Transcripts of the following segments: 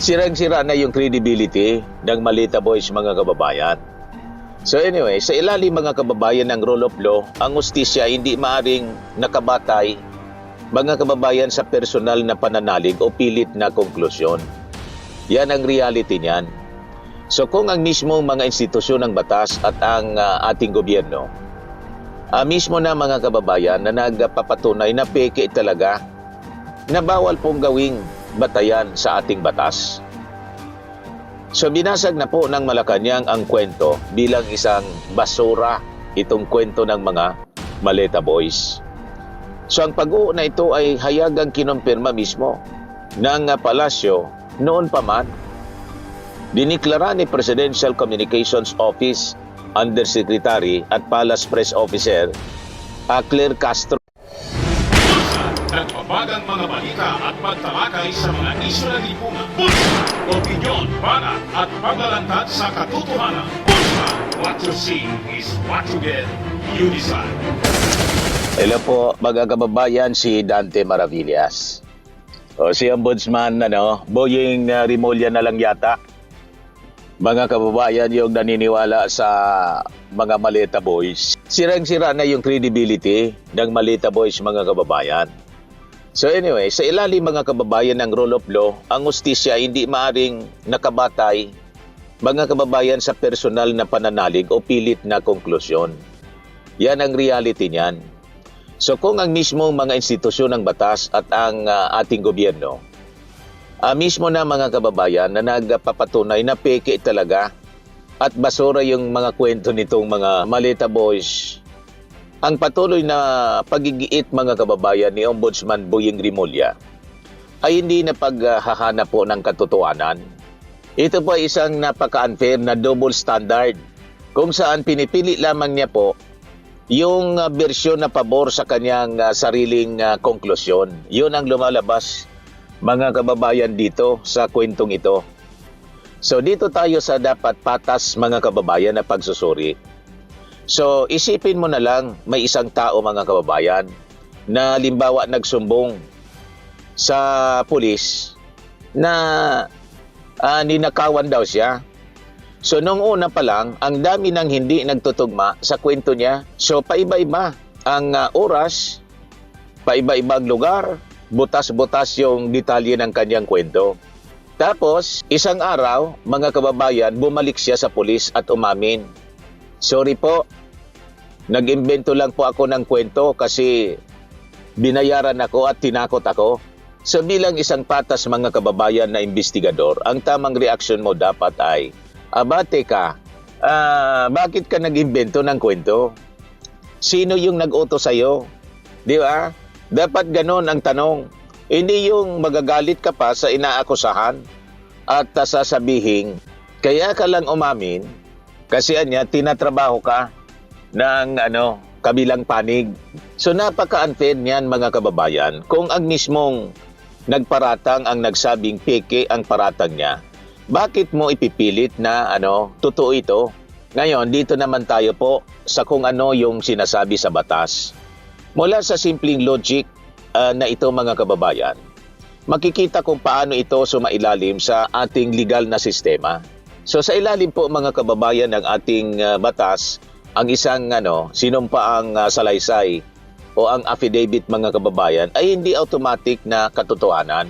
sirang-sira na yung credibility ng Malita Boys, mga kababayan. So anyway, sa ilalim mga kababayan ng rule of law, ang hustisya hindi maaring nakabatay, mga kababayan, sa personal na pananalig o pilit na konklusyon. Yan ang reality niyan. So kung ang mismong mga institusyon ng batas at ang ating gobyerno, mismo na mga kababayan na nagpapatunay na peke talaga, na bawal pong gawing batayan sa ating batas. So binasag na po ng Malacanang ang kwento bilang isang basura, itong kwento ng mga Maleta Boys. So ang pag-uo na ito ay hayagang kinumpirma mismo ng palasyo noon pa man. Diniklara ni Presidential Communications Office Undersecretary at Palace Press Officer Claire Castro. Nagbabagang mga balita at pagtalakay sa mga isyu na lipunan. Bulsa! Opinyon, banat at paglalantad sa katotohanan. Bulsa! What you see is what you get. You decide. Hello po, mga kababayan, si Dante Maravillas. Si Ombudsman, Boying Rimulya na lang yata. Mga kababayan, yung naniniwala sa mga Maleta Boys. Sirang-sira na yung credibility ng Maleta Boys, mga kababayan. So anyway, sa ilalim mga kababayan ng rule of law, ang hustisya hindi maaring nakabatay, mga kababayan, sa personal na pananalig o pilit na konklusyon. Yan ang reality niyan. So kung ang mismong mga institusyon ng batas at ang ating gobyerno, mismo na mga kababayan na nagpapatunay na peke talaga at basura yung mga kwento nitong mga Maleta Boys, ang patuloy na pagigiit, mga kababayan, ni Ombudsman Boying Rimulya ay hindi na paghahanap po ng katotohanan. Ito po ay isang napaka-unfair na double standard kung saan pinipili lamang niya po yung bersyon na pabor sa kanyang sariling konklusyon. Yun ang lumalabas, mga kababayan, dito sa kwentong ito. So dito tayo sa dapat patas, mga kababayan, na pagsusuri. So isipin mo na lang, may isang tao, mga kababayan, na limbawa nagsumbong sa pulis na ninakawan daw siya. So nung una pa lang, ang dami ng hindi nagtutugma sa kwento niya. So paiba-iba ang oras, paiba-iba ang lugar, butas-butas yung detalye ng kanyang kwento. Tapos isang araw, mga kababayan, bumalik siya sa pulis at umamin. Sorry po, nag-imbento lang po ako ng kwento kasi binayaran ako at tinakot ako. So bilang isang patas, mga kababayan, na investigador, ang tamang reaksyon mo dapat ay, teka, bakit ka nag-imbento ng kwento? Sino yung nag-utos sa'yo? Di ba? Dapat ganon ang tanong. Hindi yung magagalit ka pa sa inaakusahan at sasabihin, kaya ka lang umamin kasi tinatrabaho ka ng kabilang panig. So napaka-unfair niyan, mga kababayan, kung ang mismong nagparatang ang nagsabing peke ang paratang niya. Bakit mo ipipilit na totoo ito? Ngayon, dito naman tayo po sa kung ano yung sinasabi sa batas. Mula sa simpleng logic na ito, mga kababayan, makikita kung paano ito sumailalim sa ating legal na sistema. So sa ilalim po, mga kababayan, ng ating batas, ang isang sinumpaang salaysay o ang affidavit, mga kababayan, ay hindi automatic na katotohanan.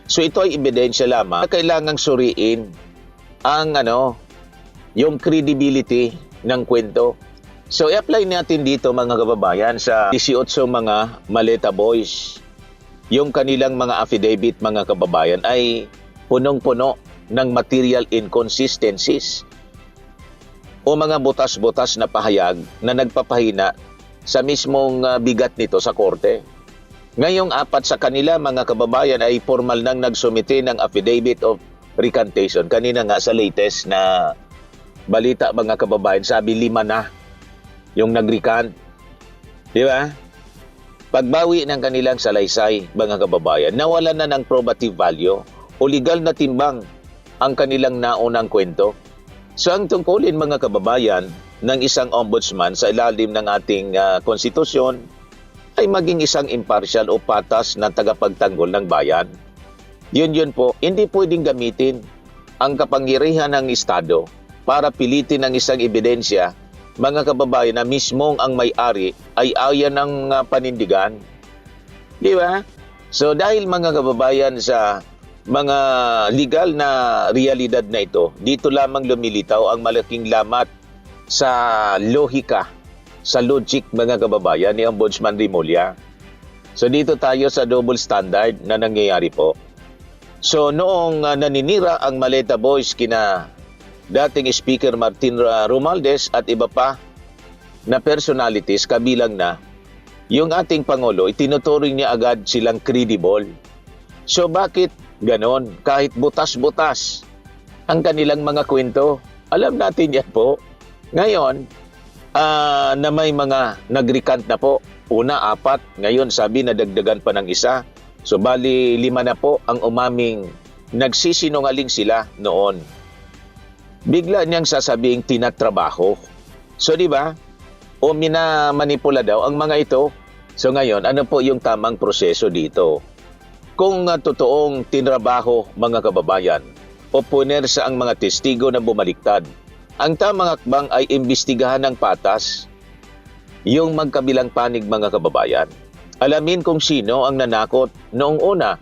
So ito ay ebidensya lamang na kailangang suriin ang yung credibility ng kwento. So i-apply natin dito, mga kababayan, sa 18 mga Maleta Boys. Yung kanilang mga affidavit, mga kababayan, ay punong-puno ng material inconsistencies o mga butas-butas na pahayag na nagpapahina sa mismong bigat nito sa korte. Ngayong 4 sa kanila, mga kababayan, ay formal nang nagsumite ng affidavit of recantation. Kanina nga sa latest na balita, mga kababayan, sabi 5 na yung nag-recant. Di ba? Pagbawi ng kanilang salaysay, mga kababayan, nawala na ng probative value o legal na timbang ang kanilang naunang kwento. So ang tungkulin, mga kababayan, ng isang ombudsman sa ilalim ng ating konstitusyon ay maging isang impartial o patas na tagapagtanggol ng bayan. Yun po, hindi pwedeng gamitin ang kapangyarihan ng Estado para pilitin ang isang ebidensya, mga kababayan, na mismong ang may-ari ay ayaw ng panindigan. Di ba? So dahil mga kababayan sa mga legal na realidad na ito, dito lamang lumilitaw ang malaking lamat sa lohika, sa logic, mga kababayan, ni Ombudsman Remulla. So dito tayo sa double standard na nangyayari po. So noong naninira ang Maleta Boys kina dating Speaker Martin Romualdez at iba pa na personalities, kabilang na yung ating Pangulo, itinuturing niya agad silang credible. So bakit ganon? Kahit butas-butas ang kanilang mga kwento, alam natin yan po. Ngayon, na may mga nag-recant na po, una 4, ngayon sabi na dagdagan pa ng isa. So bali 5 na po ang umaming nagsisinungaling sila noon. Bigla niyang sasabing tinatrabaho. So di ba? O minamanipula daw ang mga ito. So ngayon, ano po yung tamang proseso dito? Kung totoong tinrabaho, mga kababayan, o punersa ang mga testigo na bumaliktad, ang tamang hakbang ay imbestigahan ng patas yung magkabilang panig, mga kababayan. Alamin kung sino ang nanakot noong una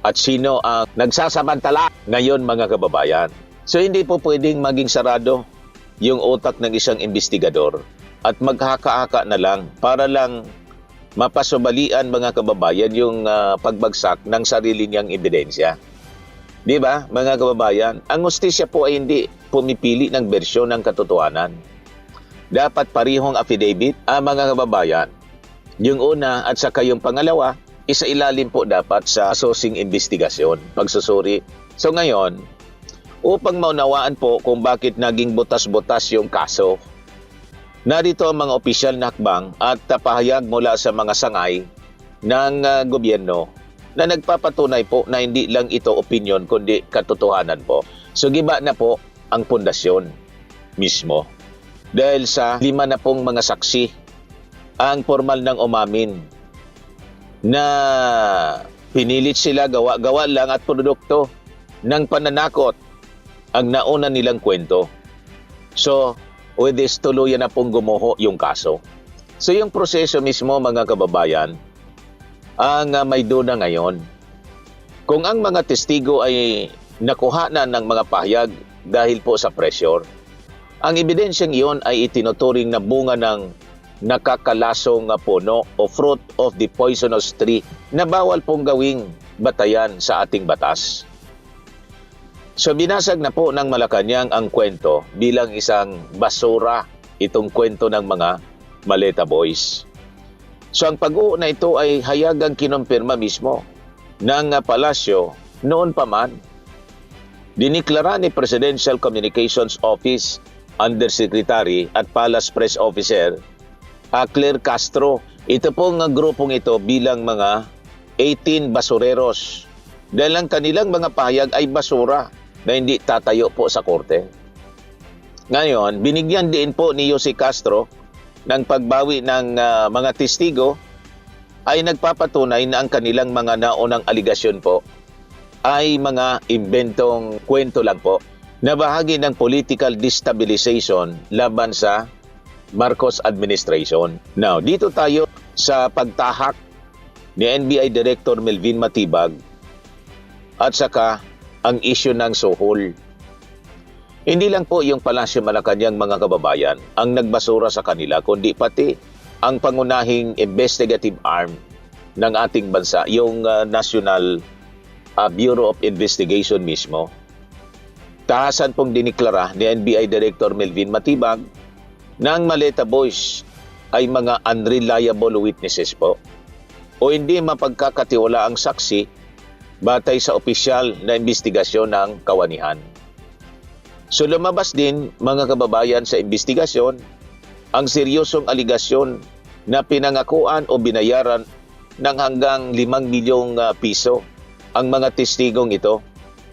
at sino ang nagsasamantala ngayon, mga kababayan. So hindi po pwedeng maging sarado yung utak ng isang investigador at maghaka-haka na lang para lang mapasubalian, mga kababayan, yung pagbagsak ng sarili niyang ebidensya. Di ba, mga kababayan? Ang hustisya po ay hindi pumipili ng bersyon ng katotohanan. Dapat parihong affidavit, mga kababayan. Yung una at saka yung pangalawa, isailalim po dapat sa sourcing investigasyon, pagsusuri. So ngayon, upang maunawaan po kung bakit naging butas-butas yung kaso, narito ang mga opisyal na hakbang at pahayag mula sa mga sangay ng gobyerno na nagpapatunay po na hindi lang ito opinion kundi katotohanan po. So giba na po ang pundasyon mismo. Dahil sa 5 na pong mga saksi ang formal ng umamin na pinilit sila gawa-gawa lang at produkto ng pananakot ang nauna nilang kwento. So, with this, tuluyan na pong gumuho yung kaso. So, yung proseso mismo, mga kababayan, ang may duna ngayon. Kung ang mga testigo ay nakuhanan ng mga pahayag dahil po sa pressure, ang ebidensyang iyon ay itinuturing na bunga ng nakakalasong puno o fruit of the poisonous tree na bawal pong gawing batayan sa ating batas. So binasag na po ng Malacanang ang kwento bilang isang basura, itong kwento ng mga Maleta Boys. So ang pag-uuna ito ay hayagang kinumpirma mismo ng palasyo noon pa man. Diniklara ni Presidential Communications Office Undersecretary at Palace Press Officer Claire Castro, ito pong grupong ito bilang mga 18 basureros dahil ang kanilang mga pahayag ay basura na hindi tatayo po sa korte. Ngayon, binigyan din po ni Jose Castro ng pagbawi ng mga testigo ay nagpapatunay na ang kanilang mga naunang aligasyon po ay mga imbentong kwento lang po na bahagi ng political destabilization laban sa Marcos administration. Now, dito tayo sa pagtahak ni NBI Director Melvin Matibag at saka ang issue ng suhol. Hindi lang po yung Palasyo Malacanang, mga kababayan, ang nagbasura sa kanila, kundi pati ang pangunahing investigative arm ng ating bansa, yung National Bureau of Investigation mismo. Tahasan pong diniklara ni NBI Director Melvin Matibag na ang Maleta Boys ay mga unreliable witnesses po o hindi mapagkakatiwala ang saksi batay sa opisyal na investigasyon ng kawanihan. So lumabas din, mga kababayan, sa investigasyon ang seryosong aligasyon na pinangakuan o binayaran ng hanggang 5 milyong piso ang mga testigong ito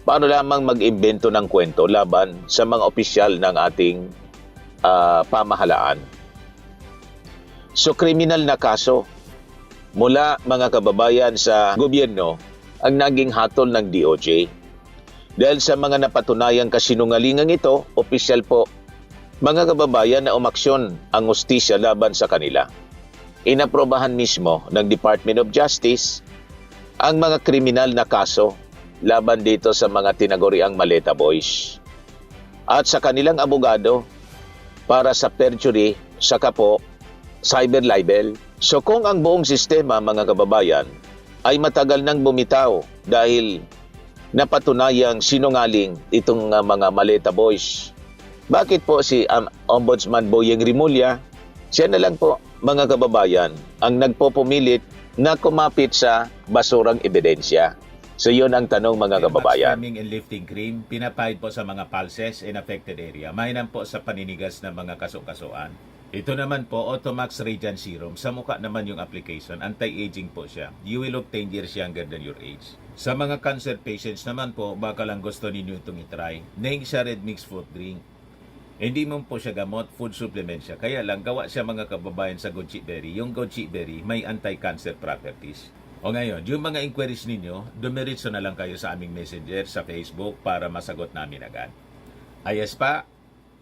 para lamang mag-imbento ng kwento laban sa mga opisyal ng ating pamahalaan. So kriminal na kaso mula, mga kababayan, sa gobyerno ang naging hatol ng DOJ. Dahil sa mga napatunayang kasinungalingang ito, opisyal po, mga kababayan, na umaksyon ang hustisya laban sa kanila. Inaprobahan mismo ng Department of Justice ang mga kriminal na kaso laban dito sa mga tinaguriang Maleta Boys. At sa kanilang abogado para sa perjury, saka po cyber libel. So kung ang buong sistema, mga kababayan, ay matagal nang bumitaw dahil napatunayang sinungaling itong mga Maleta Boys, bakit po si Ombudsman Boyeng Rimulya, siya na lang po, mga kababayan, ang nagpopumilit na kumapit sa basurang ebidensya? So yun ang tanong, mga kababayan. Scamming and lifting cream, pinapahid po sa mga pulses in affected area. Mainam po sa paninigas ng mga kaso-kasuan. Ito naman po, Automax Radiant Serum. Sa mukha naman yung application, anti-aging po siya. You will look 10 years younger than your age. Sa mga cancer patients naman po, baka lang gusto ninyo itong itry. Naing siya red mixed fruit drink. Hindi mo po siya gamot, food supplement siya. Kaya lang, gawa siya, mga kababayan, sa goji berry. Yung goji berry may anti-cancer properties. O ngayon, yung mga inquiries ninyo, dumiritso na lang kayo sa aming messenger sa Facebook para masagot namin agad. Ayos pa?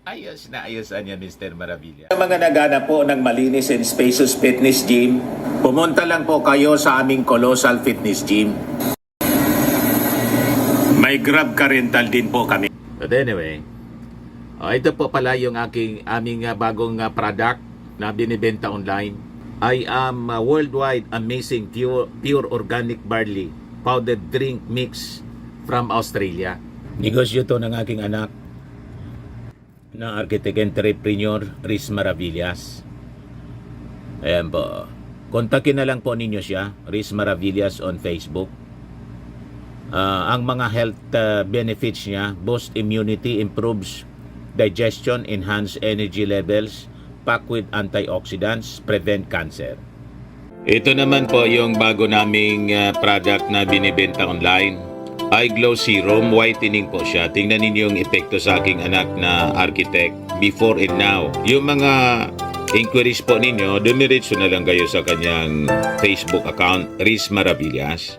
Ayos na ayos niya, Mr. Maravilla. Sa mga nagana po ng malinis and spacious fitness gym, pumunta lang po kayo sa aming Colossal Fitness Gym. May Grab ka rental din po kami. But anyway, ito po pala yung aming bagong product na binibenta online. I am worldwide amazing pure organic barley powdered drink mix from Australia. Negosyo to ng aking anak na architect entrepreneur Riz Maravillas. Ayan po. Kontakin na lang po ninyo siya, Riz Maravillas on Facebook. Ang mga health benefits niya: boost immunity, improves digestion, enhance energy levels, packed with antioxidants, prevent cancer. Ito naman po yung bago naming product na binibenta online. Eye Glow Serum, whitening po siya. Tingnan ninyo yung epekto sa aking anak na architect before and now. Yung mga inquiries po ninyo, dumiretso na lang kayo sa kanyang Facebook account, Riz Maravillas.